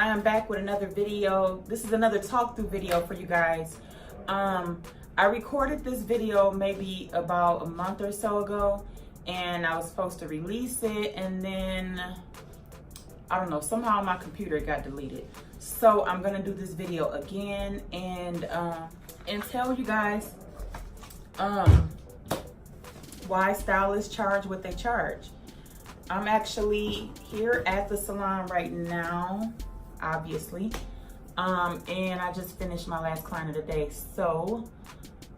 I am back with another video. This is another talk through video for you guys. I recorded this video maybe about a month or so ago, and I was supposed to release it, and then I don't know, somehow my computer got deleted. So I'm gonna do this video again and tell you guys why stylists charge what they charge. I'm actually here at the salon right now, obviously, and I just finished my last client of the day. So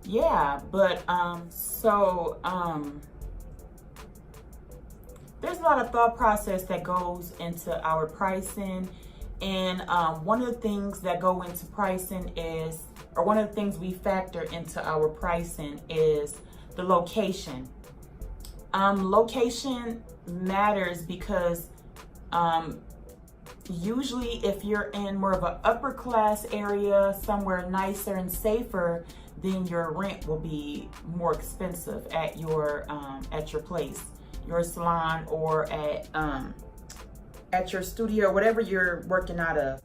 yeah, but there's a lot of thought process that goes into our pricing, and one of the things that go into pricing is, or one of the things we factor into our pricing is the location. Location matters because usually if you're in more of an upper class area, somewhere nicer and safer, then your rent will be more expensive at your place, your salon, or at your studio, whatever you're working out of.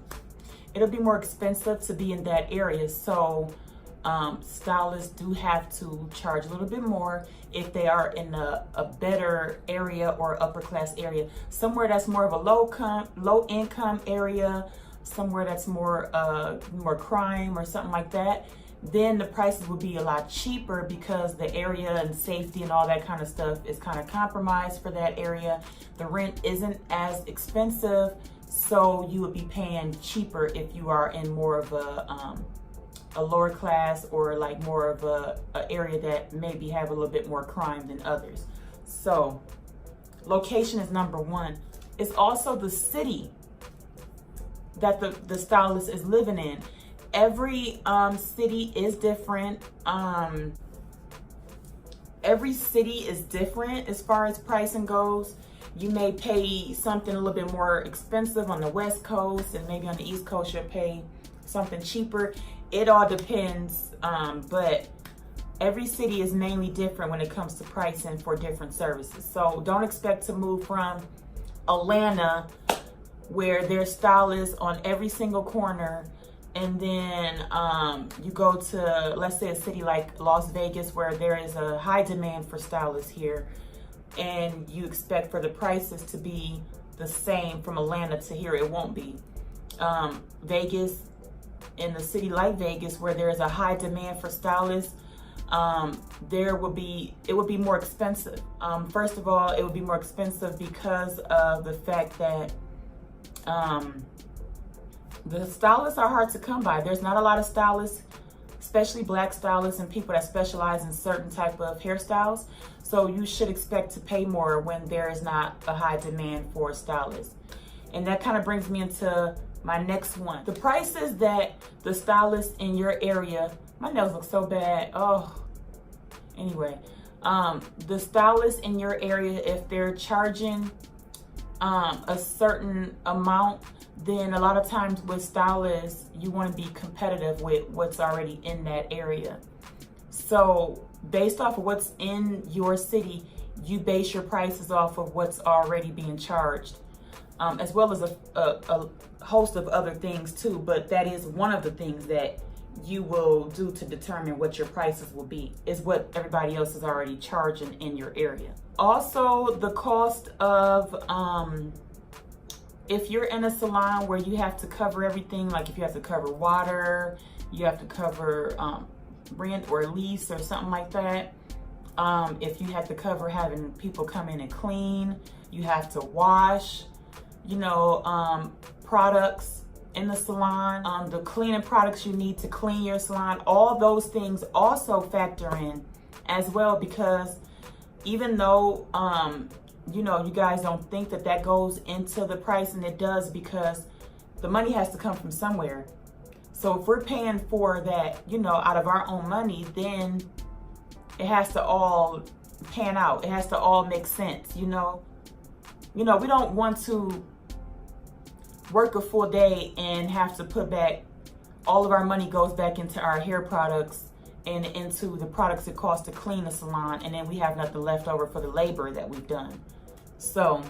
It'll be more expensive to be in that area. So stylists do have to charge a little bit more if they are in a better area or upper class area. Somewhere that's more of a low income area, somewhere that's more crime or something like that, then the prices will be a lot cheaper because the area and safety and all that kind of stuff is kind of compromised for that area. The rent isn't as expensive, so you would be paying cheaper if you are in more of a lower class, or like more of a area that maybe have a little bit more crime than others. So location is number one. It's also the city that the stylist is living in. Every city is different. Every city is different as far as pricing goes. You may pay something a little bit more expensive on the West Coast, and maybe on the East Coast you'll pay something cheaper. It all depends, but every city is mainly different when it comes to pricing for different services. So don't expect to move from Atlanta, where there's stylists on every single corner, and then you go to, let's say, a city like Las Vegas, where there is a high demand for stylists here, and you expect for the prices to be the same from Atlanta to here. It won't be. Vegas, in a city like Vegas, where there is a high demand for stylists, it would be more expensive. First of all, it would be more expensive because of the fact that the stylists are hard to come by. There's not a lot of stylists, especially black stylists and people that specialize in certain type of hairstyles. So you should expect to pay more when there is not a high demand for stylists. And that kind of brings me into my next one. The prices that the stylists in your area, my nails look so bad. Oh, anyway, the stylists in your area, if they're charging a certain amount, then a lot of times with stylists, you want to be competitive with what's already in that area. So based off of what's in your city, you base your prices off of what's already being charged, as well as a host of other things too, but that is one of the things that you will do to determine what your prices will be, is what everybody else is already charging in your area. Also, the cost of, if you're in a salon where you have to cover everything, like if you have to cover water, you have to cover rent or lease or something like that. If you have to cover having people come in and clean, you have to wash, products in the salon, the cleaning products you need to clean your salon, all those things also factor in as well, because even though, you guys don't think that goes into the price, and it does, because the money has to come from somewhere. So if we're paying for that, out of our own money, then it has to all pan out. It has to all make sense, we don't want to work a full day and have to put back, all of our money goes back into our hair products and into the products it costs to clean the salon, and then we have nothing left over for the labor that we've done. So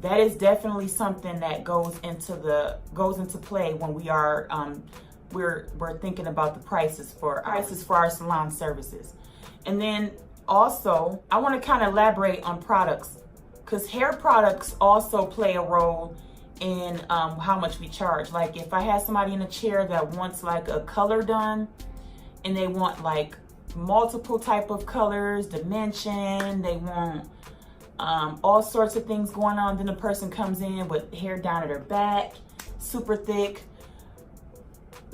that is definitely something that goes into play when we are we're thinking about the prices for our salon services. And then also, I want to kind of elaborate on products, because hair products also play a role in how much we charge. Like if I have somebody in a chair that wants like a color done, and they want like multiple type of colors, dimension, they want all sorts of things going on. Then the person comes in with hair down at their back, super thick.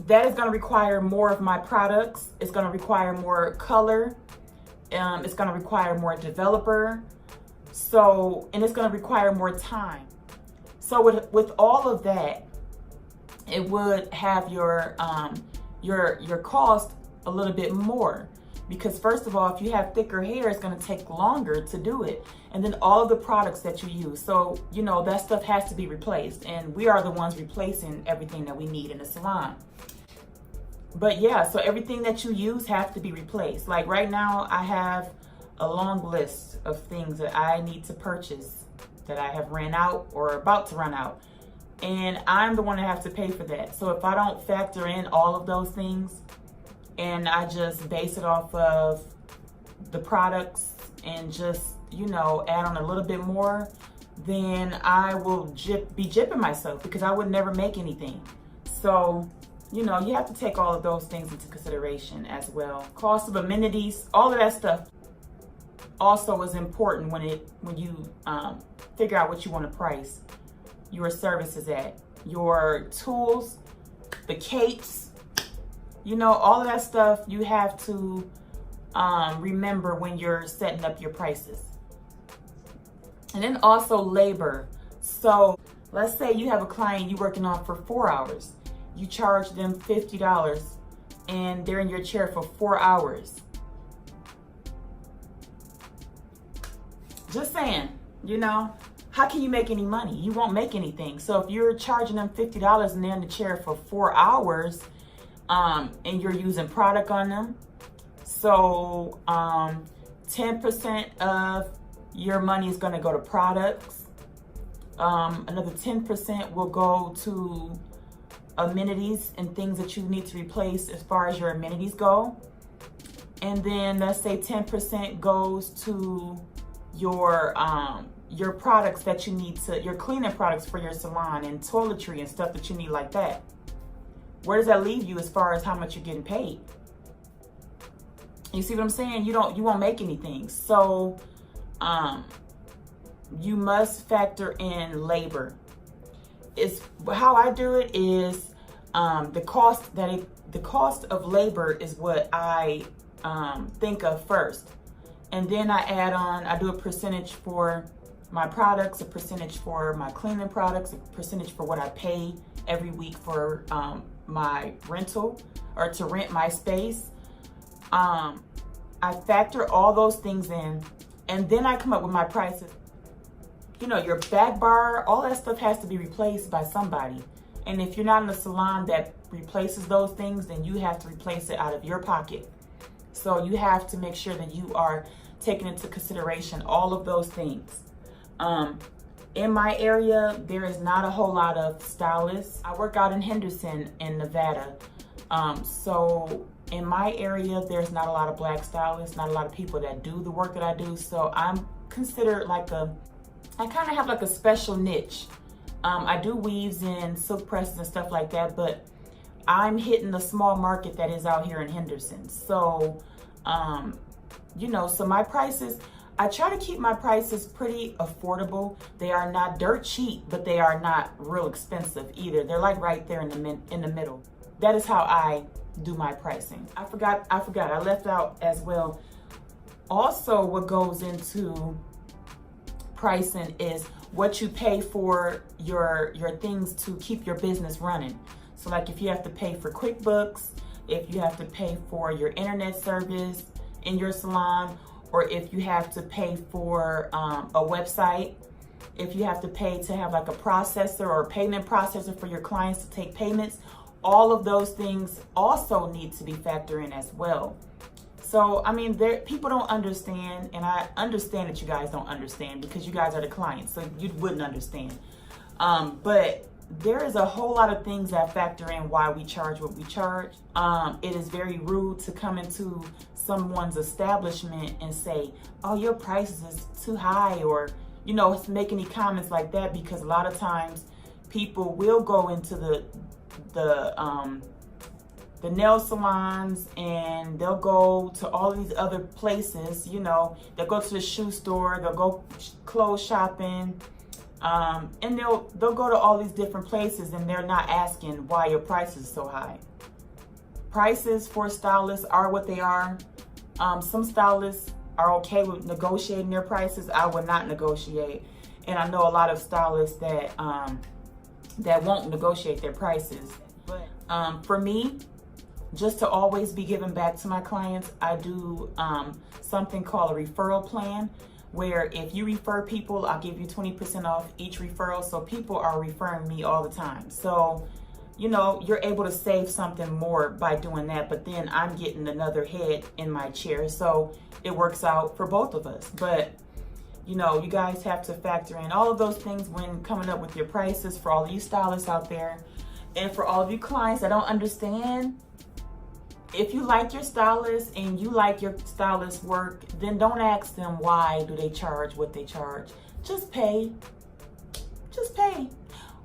That is going to require more of my products. It's going to require more color. It's going to require more developer. So, and it's going to require more time. So with all of that, it would have your cost a little bit more. Because first of all, if you have thicker hair, it's going to take longer to do it. And then all of the products that you use. So, you know, that stuff has to be replaced. And we are the ones replacing everything that we need in the salon. But yeah, so everything that you use have to be replaced. Like right now, I have a long list of things that I need to purchase that I have ran out or about to run out. And I'm the one that has to pay for that. So if I don't factor in all of those things, and I just base it off of the products and just, you know, add on a little bit more, then I will be gypping myself, because I would never make anything. So, you know, you have to take all of those things into consideration as well. Cost of amenities, all of that stuff also is important when you figure out what you want to price your services at. Your tools, the capes, you know, all of that stuff you have to remember when you're setting up your prices. And then also labor. So let's say you have a client you're working on for 4 hours. You charge them $50 and they're in your chair for 4 hours. Just saying, you know, how can you make any money? You won't make anything. So if you're charging them $50 and they're in the chair for 4 hours, and you're using product on them, so 10% of your money is going to go to products. Another 10% will go to amenities and things that you need to replace as far as your amenities go. And then let's say 10% goes to your products that you need to, your cleaning products for your salon and toiletry and stuff that you need like that. Where does that leave you as far as how much you're getting paid? You see what I'm saying? You won't make anything. So you must factor in labor. It's how I do it is the cost of labor is what I think of first. And then I do a percentage for my products, a percentage for my cleaning products, a percentage for what I pay every week for my rental or to rent my space. I factor all those things in, and then I come up with my prices. You know, your back bar, all that stuff has to be replaced by somebody. And if you're not in a salon that replaces those things, then you have to replace it out of your pocket. So you have to make sure that you are taking into consideration all of those things. In my area, there is not a whole lot of stylists. I work out in Henderson in Nevada. So in my area, there's not a lot of black stylists, not a lot of people that do the work that I do. So I'm considered like I kind of have like a special niche. I do weaves and silk presses and stuff like that, but I'm hitting the small market that is out here in Henderson. So, you know, so my prices, I try to keep my prices pretty affordable. They are not dirt cheap, but they are not real expensive either. They're like right there in the middle. That is how I do my pricing. I forgot, I left out as well. Also, what goes into pricing is what you pay for your things to keep your business running. So like if you have to pay for QuickBooks, if you have to pay for your internet service in your salon, or if you have to pay for a website, if you have to pay to have like a processor or a payment processor for your clients to take payments, all of those things also need to be factored in as well. So, I mean, people don't understand, and I understand that you guys don't understand because you guys are the clients, so you wouldn't understand. But there is a whole lot of things that factor in why we charge what we charge. It is very rude to come into someone's establishment and say, oh, your prices is too high, or, you know, make any comments like that, because a lot of times people will go into the nail salons, and they'll go to all these other places, you know, they'll go to the shoe store, they'll go clothes shopping, and they'll go to all these different places, and they're not asking why your price is so high. Prices for stylists are what they are. Some stylists are okay with negotiating their prices. I would not negotiate, and I know a lot of stylists that that won't negotiate their prices. But for me, just to always be giving back to my clients, I do something called a referral plan, where if you refer people, I'll give you 20% off each referral. So people are referring me all the time. So, you know, you're able to save something more by doing that, but then I'm getting another head in my chair. So it works out for both of us. But, you know, you guys have to factor in all of those things when coming up with your prices for all of you stylists out there. And for all of you clients that don't understand, if you like your stylist and you like your stylist work, then don't ask them why do they charge what they charge. Just pay. Just pay.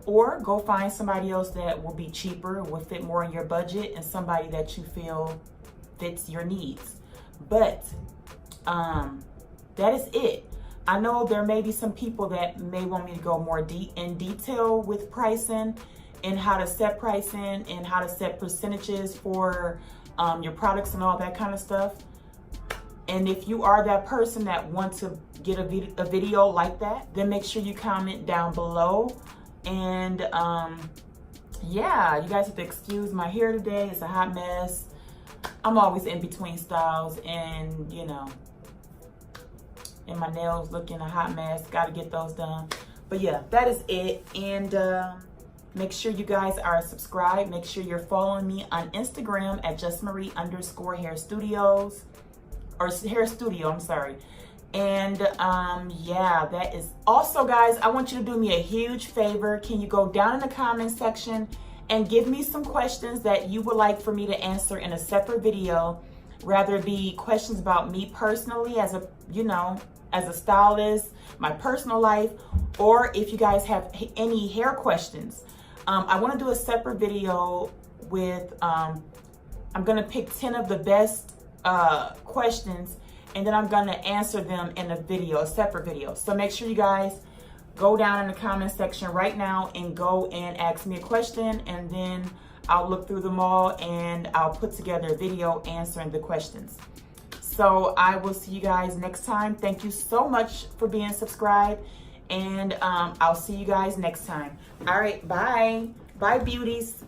Or go find somebody else that will be cheaper, will fit more in your budget, and somebody that you feel fits your needs. But that is it. I know there may be some people that may want me to go more in detail with pricing, and how to set pricing, and how to set percentages for your products and all that kind of stuff. And if you are that person that wants to get a video like that, then make sure you comment down below. And yeah, you guys have to excuse my hair today. It's a hot mess. I'm always in between styles, and you know, and my nails looking a hot mess. Got to get those done. But yeah, that is it. And make sure you guys are subscribed. Make sure you're following me on Instagram at Jus'Marie_hair studios, or hair studio, I'm sorry. And yeah, that is also, guys, I want you to do me a huge favor. Can you go down in the comment section and give me some questions that you would like for me to answer in a separate video, rather it be questions about me personally as a, you know, as a stylist, my personal life, or if you guys have any hair questions. I want to do a separate video with, I'm going to pick 10 of the best questions, and then I'm going to answer them in a video, a separate video. So make sure you guys go down in the comment section right now and go and ask me a question, and then I'll look through them all and I'll put together a video answering the questions. So I will see you guys next time. Thank you so much for being subscribed, and I'll see you guys next time. All right, bye. Bye, beauties.